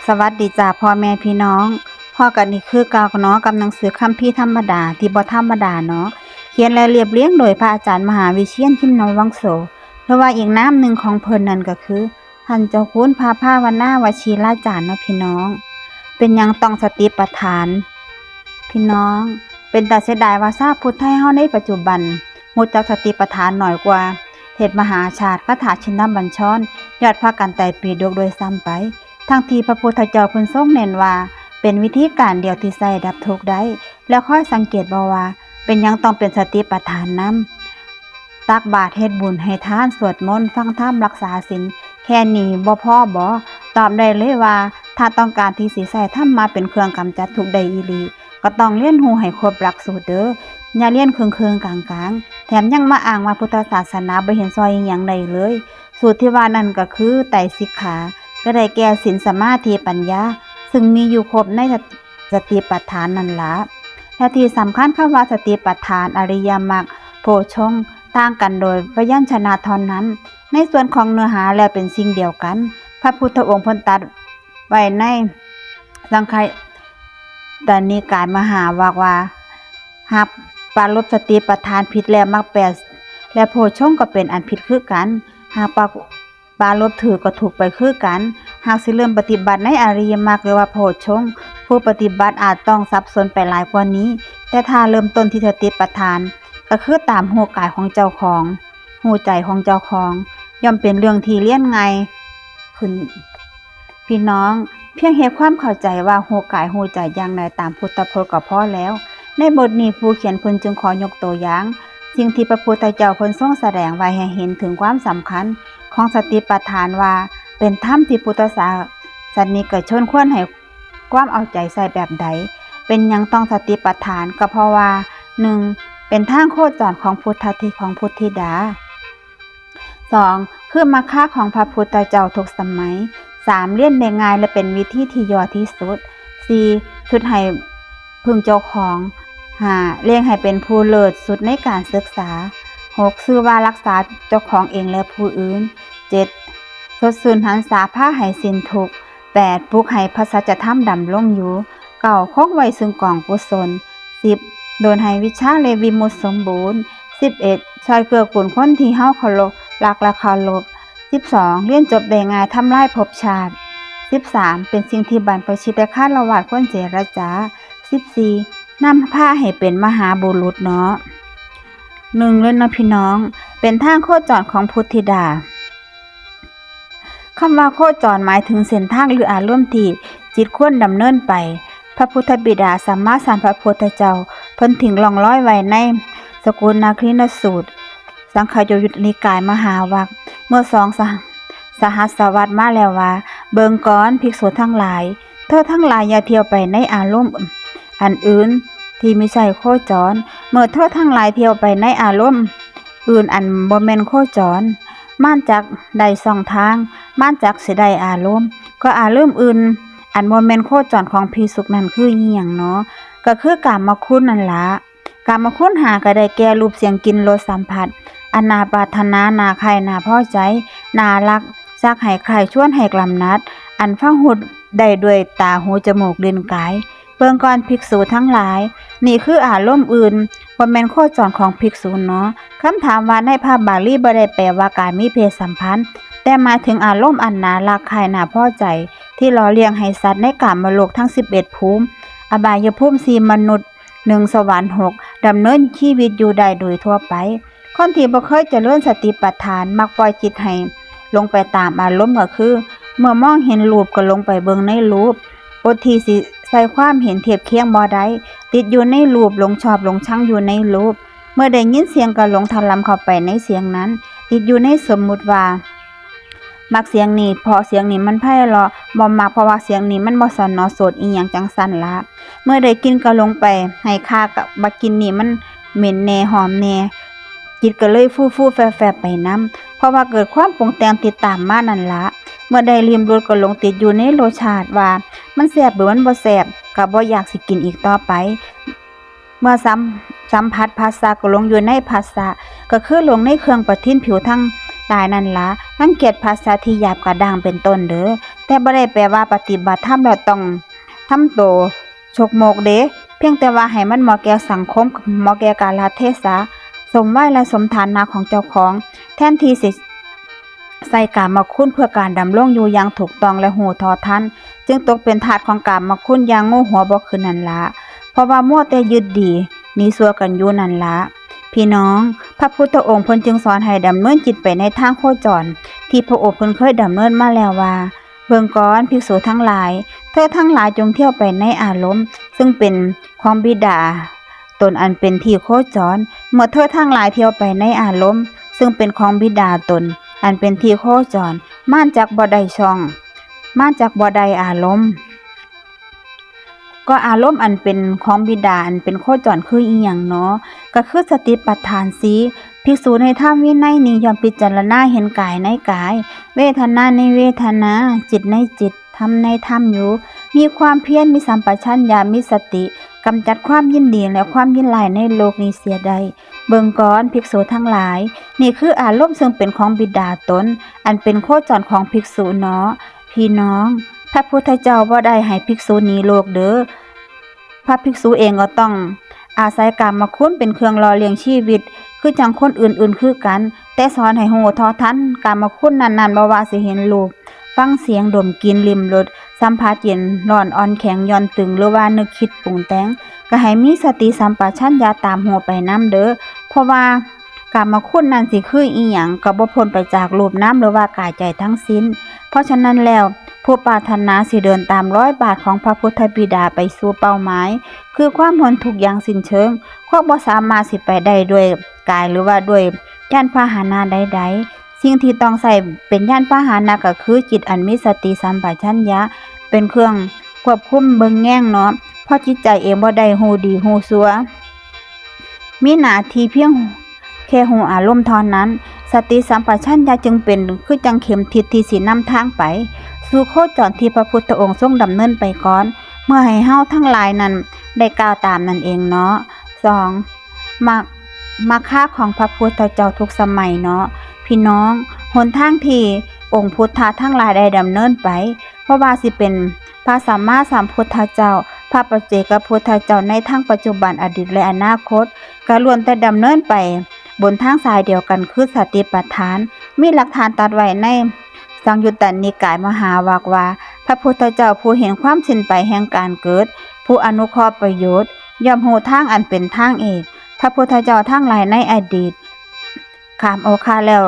สวัสดีจ้าพ่อแม่พี่น้องพ่อกันนี่คือเก่าเนาะกับหนังสือคัมภีร์ธรรมดาที่บ่ธรรมดาเนาะเขียนและเรียบเรียงโดยพระอาจารย์มหาวิเชียรชินวังโสเพราะว่าอีกน้ำหนึ่งของเพิ่นนั่นก็คือท่านเจ้าคุณพระภาวนาวชิราจารย์เนาะพี่น้องเป็นหยังต้องสติปัฏฐานพี่น้องเป็นตาเสียดายว่าชาวพุทธไทยเฮาในปัจจุบันรู้จักสติปัฏฐานน้อยกว่าเทศมหาชาติคาถาชินบัญชรยอดพระกันไตรปิฎกโดยซ้ำไปทั้งที่พระพุทธเจ้าเพิ่นทรงเน้นว่าเป็นวิธีการเดียวที่ใช้ดับทุกข์ได้แล้วค่อยสังเกตบ่ว่าเป็นหยังต้องเป็นสติปัฏฐานนํตักบาตรเฮ็ดบุญให้ทานสวดมนต์ฟังธรรมรักษาศีลแค่นี้บ่พอบ่ตอบได้เลยว่าถ้าต้องการที่สิใช้ธรรมะเป็นเครื่องกำจัดทุกข์ได้อีหลีก็ต้องเรียนรู้ให้ครบหลักสูตรเด้ออย่าเรียนครึ่งๆกลางๆแถมยังมาอ้างว่าพุทธศาสนาบ่เห็นซอยอิหยังใดเลยสูตรที่ว่านั่นก็คือไตรสิกขาก็ได้แก่ศีลสมาธิปัญญาซึ่งมีอยู่ครบในสติปัฏฐานนั่นล่ะและที่สำคัญคำว่าสติปัฏฐานอริยมรรคโพชฌงค์ต่างกันโดยพยัญชนะเท่านั้นในส่วนของเนื้อหาแล้วเป็นสิ่งเดียวกันพระพุทธองค์เพิ่นตรัสไว้ในสังฆตนิกายมหาวากว่าหากปรารภสติปัฏฐานผิดแล้วมรรคแปดและโพชฌงค์ก็เป็นอันผิดคือกันหากปรารภถือก็ถูกไปคือกันหากสิเริ่มปฏิบัติในอริยมรรคหรือว่าโพชฌงค์ผู้ปฏิบัติอาจต้องสับสนไปหลายกว่านี้แต่ถ้าเริ่มต้นที่สติปัฏฐานก็คือตามรู้กายของเจ้าของรู้ใจของเจ้าของย่อมเป็นเรื่องที่เรียนง่ายขึ้นพี่น้องเพียงเฮ็ดความเข้าใจว่ารู้กายรู้ใจอย่างใดตามพุทธพจน์ก็พอแล้วในบทนี้ผู้เขียนเพิ่นจึงขอยกตัวอย่างสิ่งที่พระพุทธเจ้าเพิ่นทรงแสดงไว้ให้เห็นถึงความสำคัญของสติปัฏฐานว่าเป็นธรรมที่พุทธศาสนิกชนควรให้ความเอาใจใส่แบบใดเป็นหยังต้องสติปัฏฐานก็เพราะว่า 1. เป็นทางโคจรของพุทธธิของพุทธิดา 2. คือมรรคของพระพุทธเจ้าทุกสมัย 3. เรียนได้ง่ายและเป็นวิธีที่ย่อที่สุด 4. ชุดให้พึงเจ้าของ 5. เลี้ยงให้เป็นผู้เลิศสุดในการศึกษา 6. ชื่อว่ารักษาเจ้าของเองและผู้อื่น 7. สดชื่นหันษาผ้าให้สิ้นทุกข์ 8. ปลุกให้พระสัจธรรมดำรงอยู่ 9. คงไว้ซึ่งกองกุศล 10. โดนให้วิชาและวิมุตติสมบูรณ์ 11. ช่วยเกื้อกูลคนที่เฮาเคารพรักและเคารพ 12. เรียนจบได้ง่ายทำลายภพชาติ 13. เป็นสิ่งที่บรรพชิตฆราวาสควรเจรจา 14. นำพาให้เป็นมหาบุรุษเนาะ1เลยนะพี่น้องเป็นทางโคจรของพุทธิดาคำว่าโคจรหมายถึงเส้นทางหรืออารมณ์ที่จิตควรดำเนินไปพระพุทธบิดาสัมมาสัมพุทธเจ้าเพิ่นทิ้งร่องรอยไว้ในสกุลนาครินสูตรสังขโยยุตนิกายมหาวรรคเมื่อ2 สหัสวรรษมาแล้วว่าเบิงก่อนภิกษุทั้งหลายเธอทั้งหลายอย่าเที่ยวไปในอารมณ์อันอื่นที่ไม่ใช่โคจรเมื่อเธอทั้งหลายเที่ยวไปในอารมณ์อื่นอันบ่แม่นโคจรม่านจักได้สองทางม่านจักสิได้อารมณ์ก็อารมณ์อื่นอันบ่แม่นโคจรของภิกษุนั้นคืออีหยังเนาะก็คือกามคุณนั่นล่ะกามคุณหาก็ได้แก่รูปเสียงกลิ่นรสสัมผัสอันน่าปรารถนาน่าใคร่น่าพอใจน่ารักซักให้ใครชวนให้กลำนัดอันฟังหูได้ด้วยตาหูจมูกลิ้นกายเบิ่งก่อนภิกษุทั้งหลายนี่คืออารมณ์อื่นบ่แม่นโคจรของภิกษุเนาะคำถามว่าในพระบาลีบ่ได้แปลว่าการมีเพศสัมพันธ์แต่หมายถึงอารมณ์อันน่ารักใคร่น่าพอใจที่หล่อเลี้ยงให้สัตว์ในกามโลกทั้ง11ภูมิอบายภูมิ4มนุษย์1สวรรค์6ดำเนินชีวิตอยู่ได้โดยทั่วไปคนที่บ่เคยเจริญสติปัฏฐานมักปล่อยจิตให้ลงไปตามอารมณ์ก็คือเมื่อมองเห็นรูปก็ลงไปเบิ่งในรูปอดที่สิใส่ความเห็นเทียบเคียงบ่ได้ติดอยู่ในรูปหลงชอบหลงชังอยู่ในรูปเมื่อได้ยินเสียงก็หลงถลำเข้าไปในเสียงนั้นติดอยู่ในสมมุติว่ามักเสียงนี้เพราะเสียงนี้มันไพเราะบ่มักเพราะว่าเสียงนี้มันบ่สนอโสดอีหยังจังซั่นล่ะเมื่อได้กินก็ลงไปให้ค่ากับบักกินนี่มันเหม็นแน่หอมแน่จิตก็เลยฟู่ๆแฟบๆไปนำเพราะว่าเกิดความปรุงแต่งติดตามมานั่นล่ะเมื่อได้ลิ้มรสก็หลงติดอยู่ในรสชาติว่ามันแซ่บหรือมันบ่แซ่บก็บ่อยากสิกินอีกต่อไปเมื่อสัมผัสภาษาก็หลงอยู่ในภาษาก็คือหลงในเครื่องประทินผิวทั้ง ตายนั่นละรังเกียจภาษาที่หยาบกระด้างเป็นต้นเด้อ แต่บ่ได้แปลว่าปฏิบัติธรรมแล้วต้องทำตัวฉกโมกเด้เพียงแต่ว่าให้มันเหมาะแก่สังคมเหมาะแก่กาลเทศะสมวัยและสมฐานะของเจ้าของแทนที่สิใส่กามคุณเพื่อการดำรงอยู่อย่างถูกต้องและหูทอทันจึงตกเป็นทาสของกามคุณอย่างโง่หัวบ่ขึ้นนั่นละเพราะว่ามั่วแต่ยึดดีหนีซัวกันอยู่นั่นละพี่น้องพระพุทธองค์เพิ่นจึงสอนให้ดำเนินจิตไปในทางโคจรที่พระองค์เพิ่นเคยดำเนินมาแล้วว่าเบิ่งก่อนภิกษุทั้งหลายเธอทั้งหลายจงเที่ยวไปในอารมณ์ซึ่งเป็นของบิดาตนอันเป็นที่โคจรเมื่อเธอทั้งหลายเที่ยวไปในอารมณ์ซึ่งเป็นของบิดาตนอันเป็นที่โคจรม่านจากบ่ได้ช่องม่านจากบ่ได้อารมณ์ก็อารมณ์อันเป็นของบิดาอันเป็นโคจรคืออีหยังเนาะก็คือสติปัฏฐานสีภิกษุในธรรมวินัยนี้ย่อมพิจารณาเห็นกายในกายเวทนาในเวทนาจิตในจิตธรรมในธรรมอยู่มีความเพียรมีสัมปชัญญะมีสติกำจัดความยินดีและความยินร้ายในโลกนี้เสียได้เบิ่งก่อนภิกษุทั้งหลายนี่คืออารมณ์ซึ่งเป็นของบิดาตนอันเป็นโคจรของภิกษุเนาะพี่น้องพระพุทธเจ้าบ่ได้ให้ภิกษุหนีโลกเด้อพระภิกษุเองก็ต้องอาศัยกามคุณเป็นเครื่องหล่อเลี้ยงชีวิตคือจังคนอื่นๆคือกันแต่สอนให้โหทอทันกามคุณนั้นๆบ่ว่าสิเห็นรูปฟังเสียงดมกลิ่นลิ้มรสสัมผัสเย็นร้อนอ่อนแข็งหย่อนตึงหรือว่านึกคิดปรุงแต่งก็ให้มีสติสัมปชัญญะตามหัวไปนำเด้อเพราะว่ากามคุณนั้นสิคืออีหยังก็บ่พ้นไปจากรูปนามหรือว่ากายใจทั้งสิ้นเพราะฉะนั้นแล้วผู้ปรารถนาสิเดินตามรอยบาทของพระพุทธบิดาไปสู่เป้าหมายคือความพ้นทุกข์อย่างสิ้นเชิงพวกบ่สามารถสิไปได้ด้วยกายหรือว่าด้วยยานพาหนะใดๆสิ่งที่ต้องใส่เป็นยานพาหนะก็คือจิตอันมีสติสัมปชัญญะเป็นเครื่องควบคุมเบิ่งแง่งเนาะเพราะจิตใจเองบ่ได้ฮู้ดีฮู้ชั่วมีหน้าที่เพียงแค่ฮู้อารมณ์เท่านั้นสติสัมปชัญญะจึงเป็นคือจังเข็มทิศที่สินำทางไปสู่โคจรที่พระพุทธองค์ทรงดำเนินไปก่อนเมื่อให้เฮาทั้งหลายนั้นได้ก้าวตามนั่นเองเนาะ2มาค่าของพระพุทธเจ้าทุกสมัยเนาะพี่น้องหนทางที่องค์พุทธะทั้งหลายได้ดำเนินไปเพราะว่าสิเป็นพระสัมมาสัมพุทธเจ้าพระปัจเจกพุทธเจ้าในทางปัจจุบันอดีตและอนาคตก็ล้วนแต่ดำเนินไปบนทางสายเดียวกันคือสติปัฏฐานมีหลักฐานตัดไว้ในสังยุตตนิกายมหาวากว่าพระพุทธเจ้าผู้เห็นความสิ้นไปแห่งการเกิดผู้อนุเคราะห์ประโยชน์ย่อมรู้ทางอันเป็นทางเอกพระพุทธเจ้าทั้งหลายในอดีตข้ามโอคาแล้ว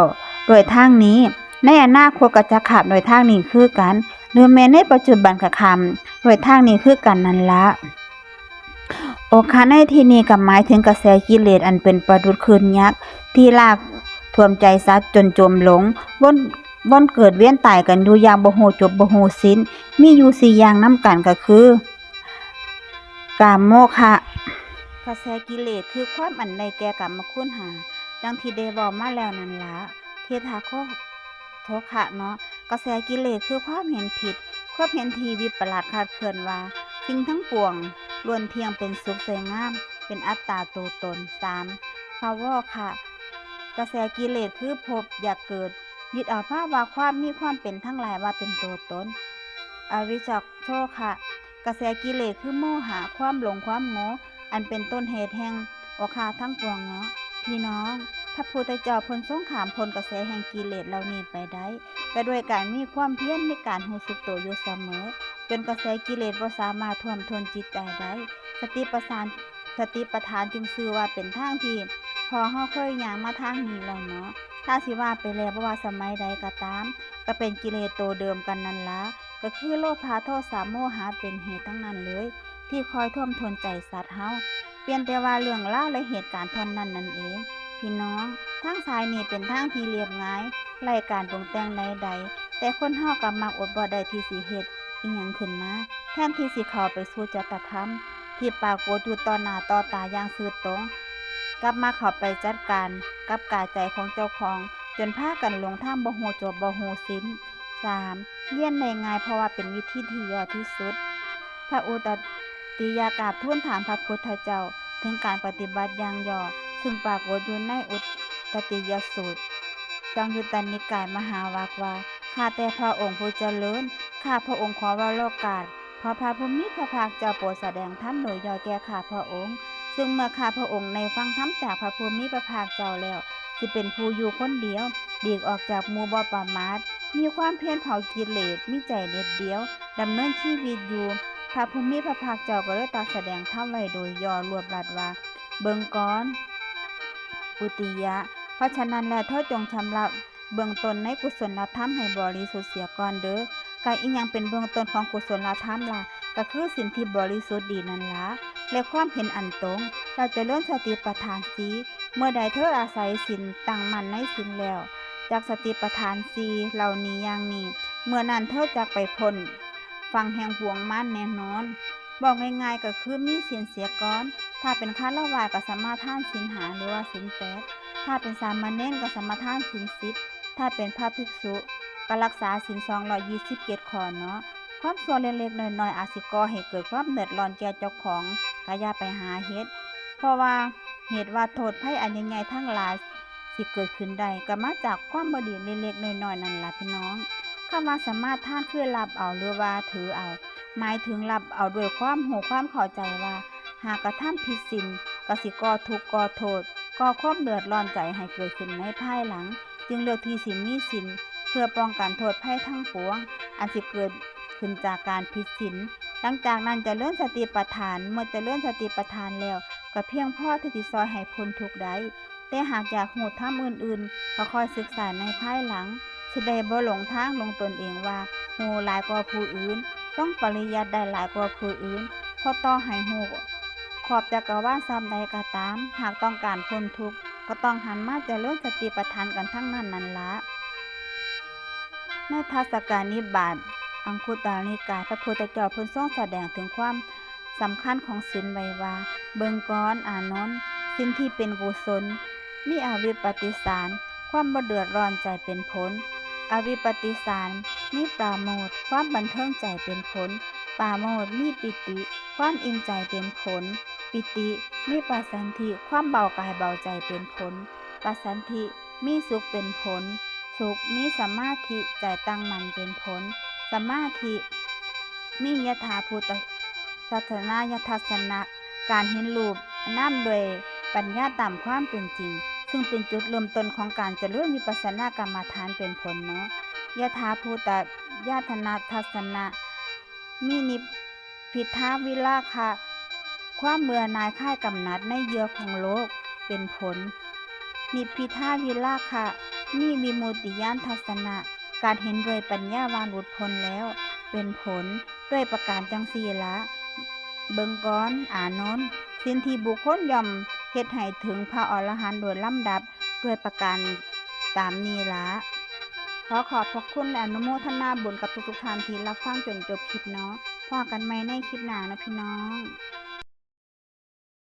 โดยทางนี้ในอนาคตก็จะขับโดยทางนี้คือกันหรือแม้ในปัจจุบันก็ข้ามโดยทางนี้คือกันนั่นละโอคาในที่นี้ก็หมายถึงกระแสกิเลสอันเป็นประดุจคลื่นยักษ์ที่ลากท่วมใจสัตว์จนจมหลงวนเกิดเวียนตายกันอยู่อย่างบ่ฮู้จบบ่ฮู้สิ้นมีอยู่4อย่างนำกันก็คือกามโมฆะกระแสกิเลสคือความอันใดแก่กรรมคุณหาดังที่ได้บอกมาแล้วนั่นล่ะเทถาโทคะเนาะกระแสกิเลสคือความเห็นผิดความเห็นที่วิปลาสคลาดเคลื่อนว่าสิ่งทั้งปวงล้วนเที่ยงเป็นสุขสวยงามเป็นอัตตาตัวตน3ภาวะค่ะกระแสกิเลสคือภพอยากเกิดยึดเอาภาพว่าความมีความเป็นทั้งหลายว่าเป็นตัวตนอวิชชโชคะกระแสกิเลสคือโมหะความหลงความโง่อันเป็นต้นเหตุแห่งโอคาทั้งปวงเนาะพี่น้องพระพุทธเจ้าพ้นสงครามพ้นกระแสแห่งกิเลสเหล่านี้ไปได้ก็ด้วยการมีความเพียรในการรู้สึกตัวอยู่เสมอจนกระแสกิเลสบ่สามารถท่วมท้นจิตใจได้สติปัฏฐานจึงชื่อว่าเป็นทางที่พอเฮาเคยย่างมาทางนี้แล้วเนาะถ้าสิว่าไปแล้วบ่ว่าสมัยใดก็ตามก็เป็นกิเลสตัวเดิมกันนั่นละก็คือโลภะโทสะโมหะเป็นเหตุทั้งนั้นเลยที่คอยท่วมท้นใจสัตว์เฮาเปลี่ยนแต่ว่าเรื่องราวและเหตุการณ์เท่านั้นนั่นเองพี่น้องทางสายนี้เป็นทางที่เรียบง่ายไร้การปรุงแต่งใดๆแต่คนเฮาก็มักอดบ่ได้ที่สิเฮ็ดอีหยังขึ้นมาแทนที่สิเข้าไปสู่จตธรรมที่ปรากฏอยู่ต่อหน้าต่อตาอย่างซื่อตรงกลับมาเข้าไปจัดการกับกายใจของเจ้าของจนพากันหลงทางบ่ฮู้จบบ่ฮู้สิ้น3เรียนได้ง่ายเพราะว่าเป็นวิธีที่ยอดที่สุดพระอุตติยากราบทูลถามพระพุทธเจ้าถึงการปฏิบัติอย่างย่อซึ่งปรากฏอยู่ในอุตติยสูตรสังยุตตนิกายมหาวากว่าข้าแต่พระองค์ผู้เจริญ ข้าพระองค์ขอวโรกาสขอพระผู้มีพระภาคเจ้าโปรดแสดงธรรมโดยย่อแก่ข้าพระองค์ซึ่งเมื่อข้าพระองค์ในฟังธรรมจากพระผู้มีพระภาคเจ้าแล้วสิเป็นผู้อยู่คนเดียวดีกออกจากหมู่บ่ประมาทมีความเพียรเผากิเลสมีใจเด็ดเดียวดำเนินชีวิตอยู่พระผู้มีพระภาคเจ้าก็เลยตรัสแสดงธรรมไว้โดยย่อรวบรัดว่าเบิ่งก่อนอุติยะเพราะฉะนั้นแล้วเธอจงชำระเบื้องต้นในกุศลธรรมให้บริสุทธิ์เสียก่อนเด้อกายอีหยังเป็นเบื้องต้นของกุศลธรรมล่ะก็คือสิ่งที่บริสุทธิ์ดีนั่นล่ะและความเห็นอันตรงเราจะเลื่อนสติปัฏฐานสีเมื่อใดเธออาศัยศีลตั้งมั่นในศีลแล้วจากสติปัฏฐานสีเหล่านี้อย่างนี้เมื่อนั้นเธอจะไปพ้นฟังแห่งบ่วงมารแน่นอนบอกง่ายๆก็คือมีศีลเสียก่อนถ้าเป็นฆราวาสก็สมาทานศีลห้าหรือว่าศีลแปดถ้าเป็นสามเณรก็สมาทานศีล10ถ้าเป็นพระภิกษุก็รักษาศีล227ข้อเนาะความชั่วเล็กๆน้อยๆอาจสิก่อให้เกิดความเดือดร้อนแก่เจ้าของก็อย่าไปหาเฮ็ดเพราะว่าเหตุว่าโทษภัยอันใหญ่ๆทั้งหลายสิเกิดขึ้นได้ก็มาจากความบ่ดีเล็กๆน้อยๆนั่นล่ะพี่น้องคำว่าสมาทานคือรับเอาหรือว่าถือเอาหมายถึงรับเอาด้วยความรู้ความเข้าใจว่าหากกระทำผิดศีลก็สิก่อทุกข์ก่อโทษก่อความเดือดร้อนใจให้เกิดขึ้นในภายหลังจึงเลือกที่สิมีศีลเพื่อป้องกันโทษภัยทั้งปวงอันสิเกิดขึ้นจากการผิดศีลหลังจากนั้นจะเลื่อนสติปัฏฐานเมื่อจะเลื่อนสติปัฏฐานแล้วก็เพียงพอที่จะซอยให้พ้นทุกข์ได้แต่หากอยากหูธรรมอื่นๆก็คอยศึกษาในภายหลังสิได้บ่หลงทางลงตนเองว่าหูหลายกว่าผู้อื่นต้องปริยัติได้หลายกว่าผู้อื่นเพราะต่อให้หูขอบจักรวาลซ้ำใดก็ตามหากต้องการพ้นทุกข์ก็ต้องหันมาเจริญสติปัฏฐานกันทั้งนั้นนั่นละในเทศกาลนิบาตอังคุตานิกายพระพุทธเจ้าเพิ่นทรงแสดงถึงความสำคัญของศีลไว้ว่าเบิ่งก่อนอานนท์ศีลที่เป็นกุศลมีอวิปปติสารความบ่เดือดร้อนใจเป็นผลอวิปปติสารมีปราโมทย์ความบันเทิงใจเป็นผลปราโมทย์มีปิติความอิ่มใจเป็นผลปิติมีปัสสันธิความเบากายเบาใจเป็นผลปัสสันธิมีสุขเป็นผลสุขมีสมาธิใจตั้งมั่นเป็นผลสมาธิมียถาภูตทัศนายทัศนะการเห็นรูปนามโดยปัญญาตามความเป็นจริงซึ่งเป็นจุดเริ่มต้นของการเจริญวิปัสสนากรรมฐานเป็นผลเนาะยถาภูตญาธนาทัศนะมีนิพพิทาวิราคะความเบื่อหน่ายคลายกำหนัดในเยื่อของโลกเป็นผลนิพพิทาวิราคะมีวิมุตติญาณทัศนะการเห็นด้วยปัญญาวาหลุดพ้นแล้วเป็นผลด้วยประการจังสี่ละเบิ่งก่อนอานนท์สิ่งที่บุคคลย่อมเฮ็ดให้ถึงพระอรหันต์โดยลำดับด้วยประการตามนี้ละขอขอบพระคุณและอนุโมทนาบุญกับทุกๆท่านที่รับฟังจนจบคลิปเนาะพบกันใหม่ในคลิปหน้านะพี่น้อง